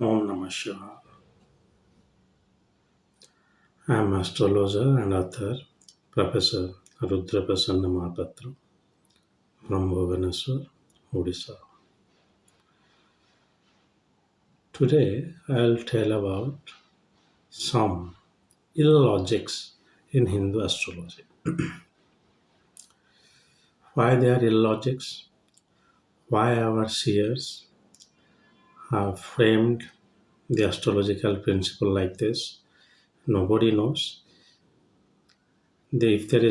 Om Namah Shivaya. I am astrologer and author, Professor rudramohapatra from Bhubaneswar, Odisha. Today I'll tell about some illogics in Hindu astrology. Why they are illogics? Why our seers have framed the astrological principle like this? Nobody knows. If there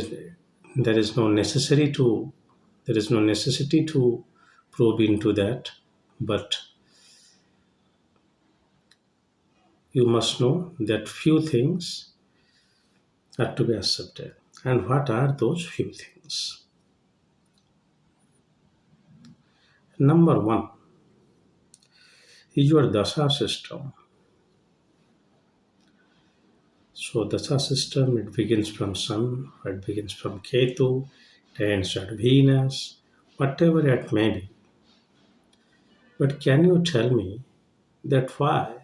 is no necessary to there is no necessity to probe into that, but you must know that few things are to be accepted. And what are those few things? Number one is your dasha system. So dasha system, it begins from Sun, it begins from Ketu, it ends at Venus, whatever it may be. But can you tell me that why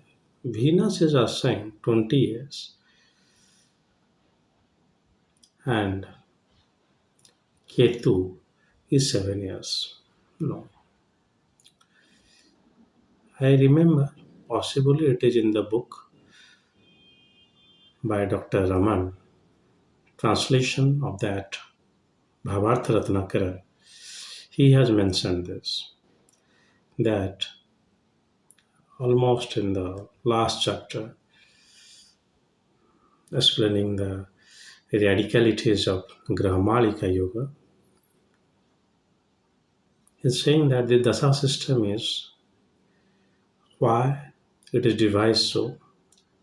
Venus is assigned 20 years and Ketu is 7 years? No. I remember, possibly it is in the book by Dr. Raman, translation of that Bhavartha Ratnakara. He has mentioned this, that almost in the last chapter, explaining the radicalities of Grahamalika Yoga, is saying that the Dasa system is why it is devised so.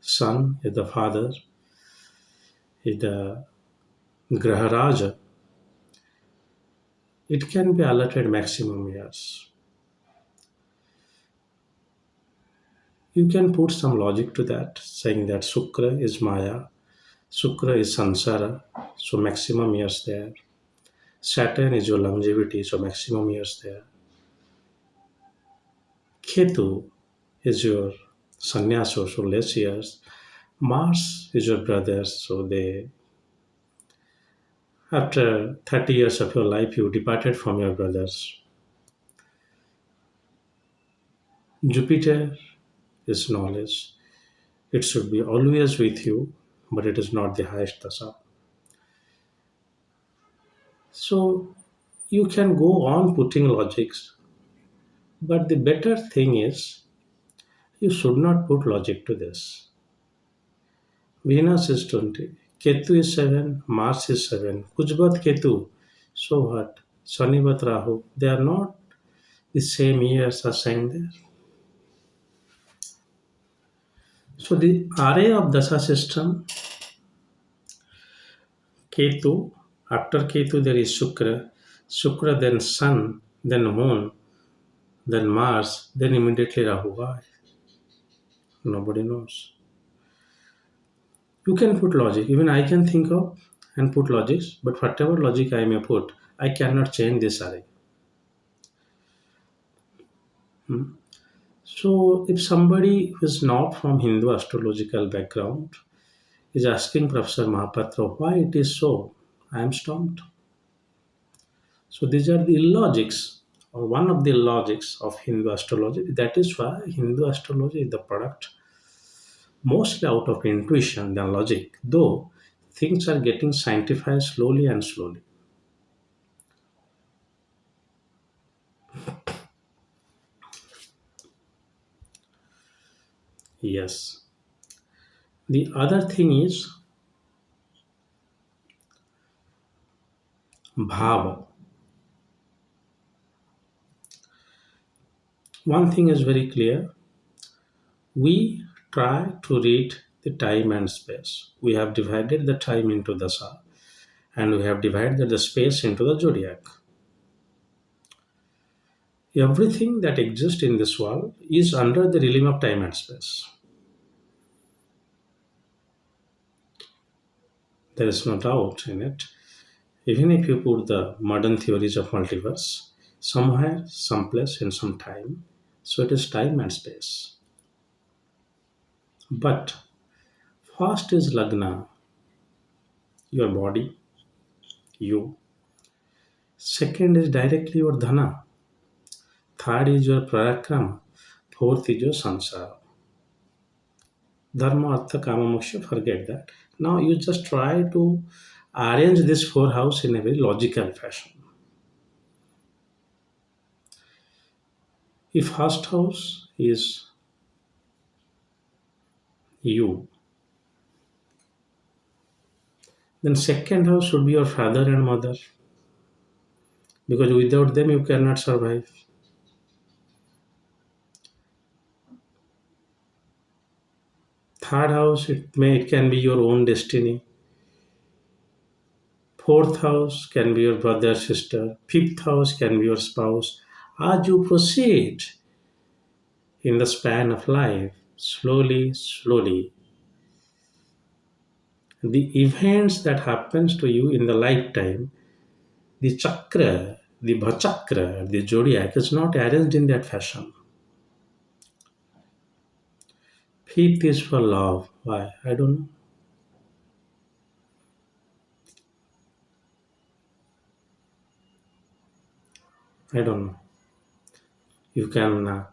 Sun is the father, is the Graharaja. It can be allotted maximum years. You can put some logic to that, saying that Sukra is Maya, Sukra is Sansara, so maximum years there. Saturn is your longevity, so maximum years there. Ketu is your sannyasa, so less years. Mars is your brother, so they after 30 years of your life you departed from your brothers. Jupiter is knowledge. It should be always with you, but it is not the highest dasa. So you can go on putting logics, but the better thing is you should not put logic to this. Venus is 20, Ketu is 7, Mars is 7, Kujbat Ketu. So what? Shanivat Rahu, they are not the same years assigned there. So the array of Dasa system, Ketu, after Ketu there is Shukra, Shukra then Sun, then Moon, then Mars, then immediately Rahu. Why? Nobody knows. You can put logic. Even I can think of and put logics, but whatever logic I may put, I cannot change this array. So if somebody who is not from Hindu astrological background is asking Professor Mahapatra why it is so, I am stumped. So these are the illogics, or one of the illogics of Hindu astrology. That is why Hindu astrology is the product mostly out of intuition than logic, though things are getting scientified slowly and slowly. Yes. The other thing is bhava. One thing is very clear. We try to read the time and space. We have divided the time into dasa and we have divided the space into the zodiac. Everything that exists in this world is under the realm of time and space. There is no doubt in it. Even if you put the modern theories of multiverse, somewhere, someplace, in some time, so it is time and space. But first is Lagna, your body, you. Second is directly your Dhana. Third is your Parakram. Fourth is your Sansara. Dharma, Artha, Kama, Moksha, forget that. Now you just try to arrange this four house in a very logical fashion. If first house is you, then second house should be your father and mother, because without them you cannot survive. Third house, it can be your own destiny. Fourth house can be your brother, sister. Fifth house can be your spouse. As you proceed in the span of life, slowly, slowly, the events that happens to you in the lifetime, the chakra, the bhachakra, the zodiac is not arranged in that fashion. Fifth is for love. Why? I don't know. I don't know. You can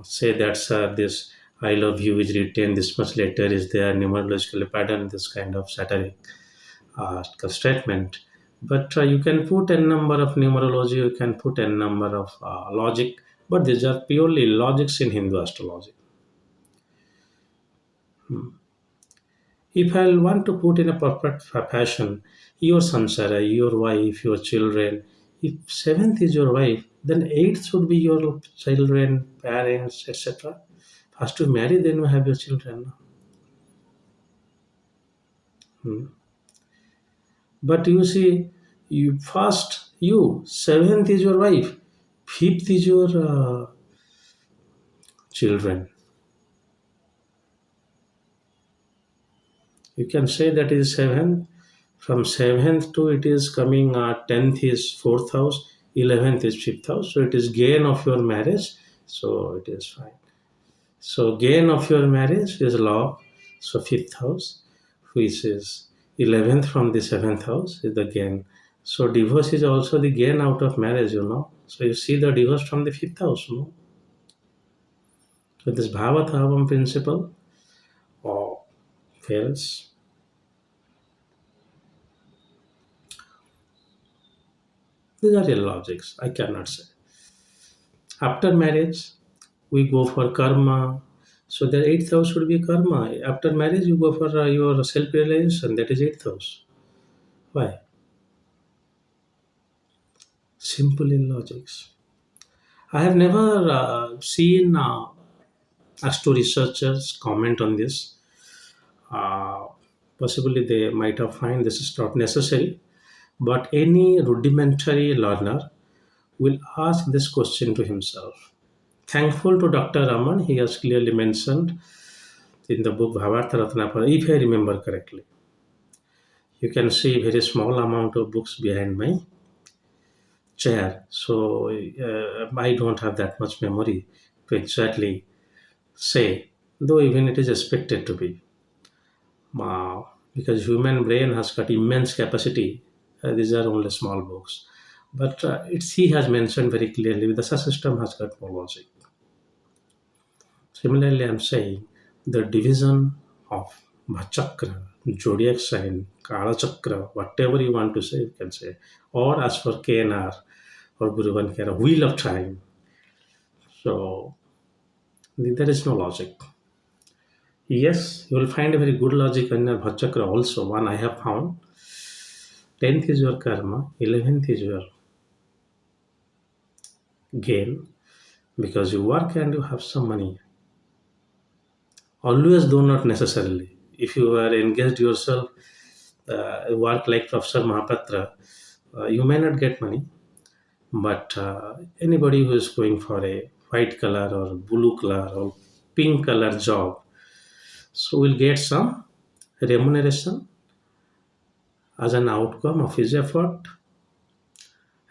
say that this I love you is written this much later is there numerological pattern, this kind of satiric statement. But you can put a number of numerology, you can put a number of logic, but these are purely logics in Hindu astrology. If I want to put in a perfect fashion, your sansara, your wife, your children, if seventh is your wife, then eighth should be your children, parents, etc. First you marry, then you have your children. Hmm. But you see, you first you seventh is your wife, fifth is your children. You can say that is seventh. From seventh to it is coming. Tenth is fourth house. 11th is fifth house. So it is gain of your marriage. So it is fine. So gain of your marriage is law. So fifth house, which is 11th from the seventh house, is the gain. So divorce is also the gain out of marriage, you know. So you see the divorce from the fifth house, you know. So this Bhavathavam principle fails. These are illogics. I cannot say. After marriage, we go for karma. So the eighth house should be karma. After marriage, you go for your self realization. That is eighth house. Why? Simple illogics. I have never seen astro researchers comment on this. Uh, Possibly they might have find this is not necessary, but any rudimentary learner will ask this question to himself. Thankful to Dr. Raman, he has clearly mentioned in the book Bhavartha Ratnapara, if I remember correctly. You can see very small amount of books behind my chair, so I don't have that much memory to exactly say, though even it is expected to be. Uh, because human brain has got immense capacity. These are only small books. But it's, he has mentioned very clearly the system has got more logic. Similarly, I'm saying the division of Bhachakra, zodiac sign, Kala Chakra, whatever you want to say, you can say. Or as for KNR or Guruvan Kara, wheel of time. So there is no logic. Yes, you will find a very good logic in your Bhachakra also. One I have found. 10th is your karma, 11th is your gain because you work and you have some money. Always, though not necessarily. If you are engaged yourself, work like Professor Mahapatra, you may not get money, but anybody who is going for a white color or blue color or pink color job, so will get some remuneration as an outcome of his effort,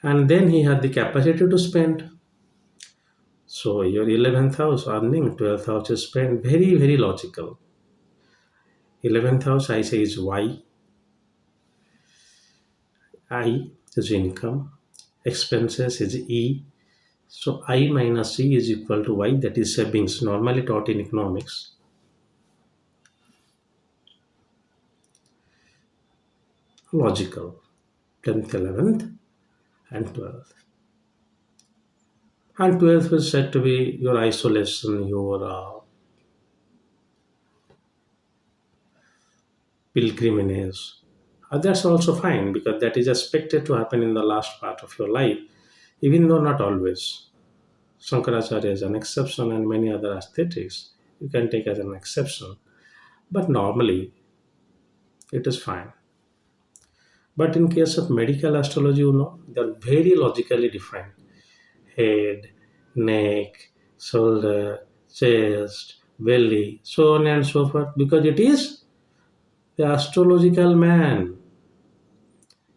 and then he had the capacity to spend. So your 11th house earning, 12th house is spent, very, very logical. 11th house I say is Y, I is income, expenses is E. So I minus E is equal to Y, that is savings, normally taught in economics. Logical. 10th, 11th, and 12th. And 12th is said to be your isolation, your pilgrimage. That's also fine because that is expected to happen in the last part of your life, even though not always. Shankaracharya is an exception, and many other aesthetics you can take as an exception. But normally, it is fine. But in case of medical astrology, they're very logically defined: head, neck, shoulder, chest, belly, so on and so forth, because it is the astrological man.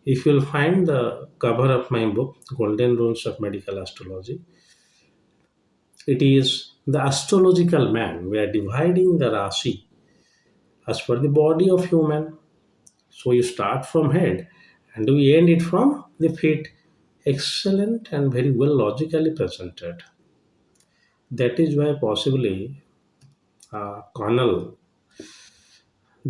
If you'll find the cover of my book, Golden Rules of Medical Astrology, it is the astrological man. We are dividing the Rashi as per the body of human. So you start from head and we end it from the feet. Excellent and very well logically presented. That is why possibly Connell,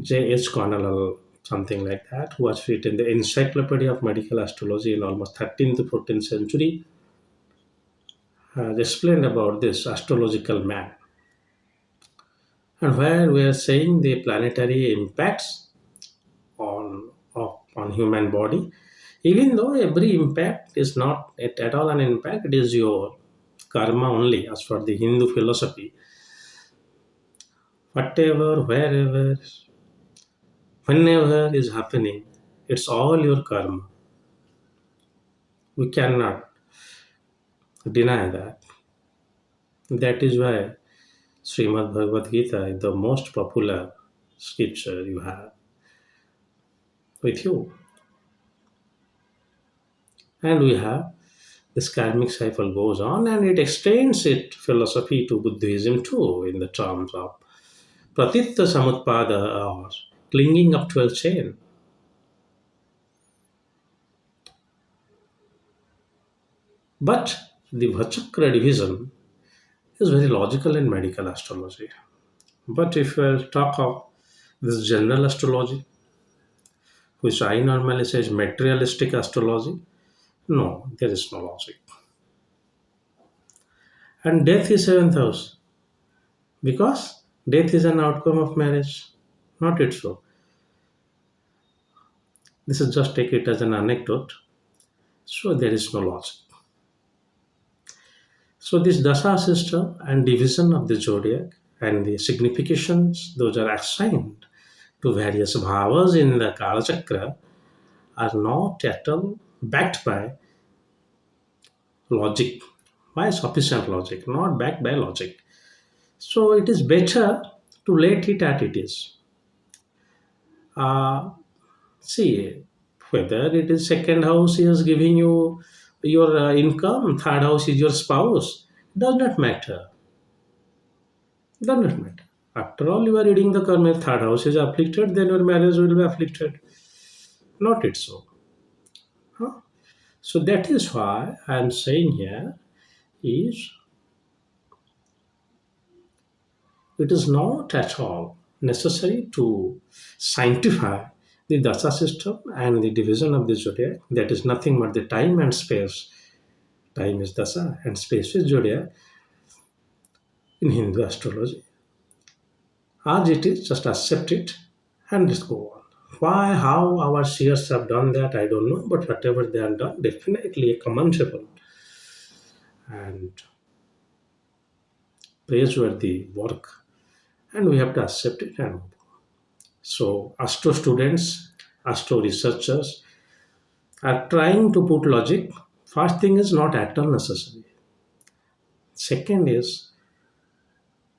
J.H. Connell, something like that, who has written the Encyclopedia of Medical Astrology in almost 13th to 14th century, has explained about this astrological man, and where we are saying the planetary impacts on human body. Even though every impact is not at all an impact, it is your karma only, as for the Hindu philosophy. Whatever, wherever, whenever is happening, it's all your karma. We cannot deny that. That is why Srimad Bhagavad Gita is the most popular scripture you have with you. And we have this karmic cycle goes on and it extends its philosophy to Buddhism too, in the terms of Pratitya Samutpada, or clinging up to a chain. But the Vachakra division is very logical in medical astrology. But if we talk of this general astrology, which I normally say is materialistic astrology, no, there is no logic. And death is seventh house because death is an outcome of marriage, not it so. This is just take it as an anecdote. So there is no logic. So this dasha system and division of the zodiac and the significations, those are assigned to various bhavas in the Kala Chakra, are not at all backed by logic, by sufficient logic, not backed by logic. So it is better to let it at it is. Uh, See, whether it is second house is giving you your income, third house is your spouse, does not matter. Does not matter. After all, you are reading the karma. If third house is afflicted, then your marriage will be afflicted. Not it so. Huh? So that is why I am saying here is it is not at all necessary to sanctify the dasha system and the division of the zodiac. That is nothing but the time and space. Time is dasha and space is zodiac in Hindu astrology. As it is, just accept it and just go on. Why, how our seers have done that, I don't know, but whatever they have done, definitely commendable and praiseworthy work, and we have to accept it. And so, astro students, astro researchers are trying to put logic. First thing is not at all necessary. Second is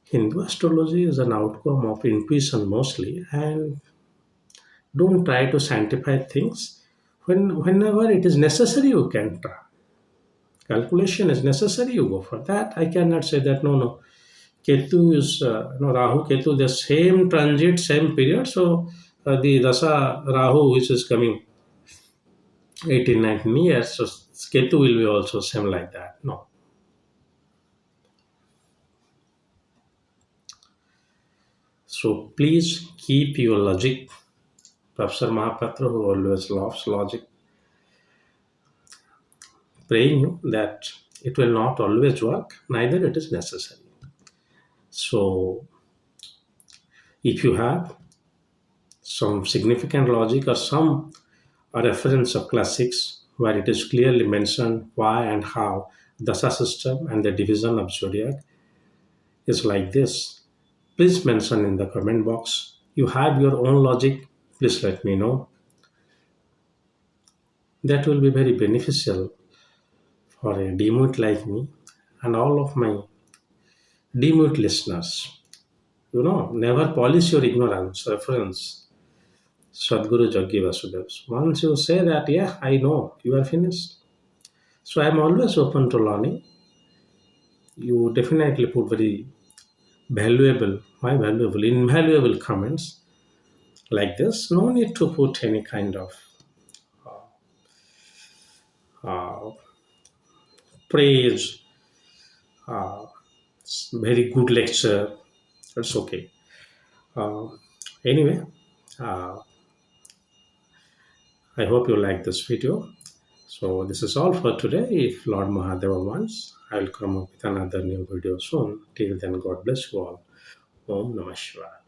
Hindu astrology is an outcome of intuition mostly, and don't try to sanctify things. Whenever it is necessary, you can try. calculation is necessary, you go for that. I cannot say that no, no. Ketu is no Rahu, Ketu, the same transit, same period. So the Dasa Rahu, which is coming 18, 19 years, so Ketu will be also same like that. No. So please keep your logic. Professor Mahapatra, who always loves logic, praying you that it will not always work, neither it is necessary. So if you have some significant logic or some reference of classics where it is clearly mentioned why and how dasa system and the division of zodiac is like this, please mention in the comment box. You have your own logic, please let me know. That will be very beneficial for a demute like me and all of my demute listeners. You know, never polish your ignorance, reference. Sadguru Jaggi Vasudev. Once you say that, yeah, I know, you are finished. So I'm always open to learning. You definitely put very invaluable comments like this. No need to put any kind of uh, praise, uh, very good lecture. That's okay. Uh, anyway, uh, I hope you like this video. So this is all for today. If Lord Mahadeva wants, I will come up with another new video soon. Till then, God bless you all. Om Namah Shivaya.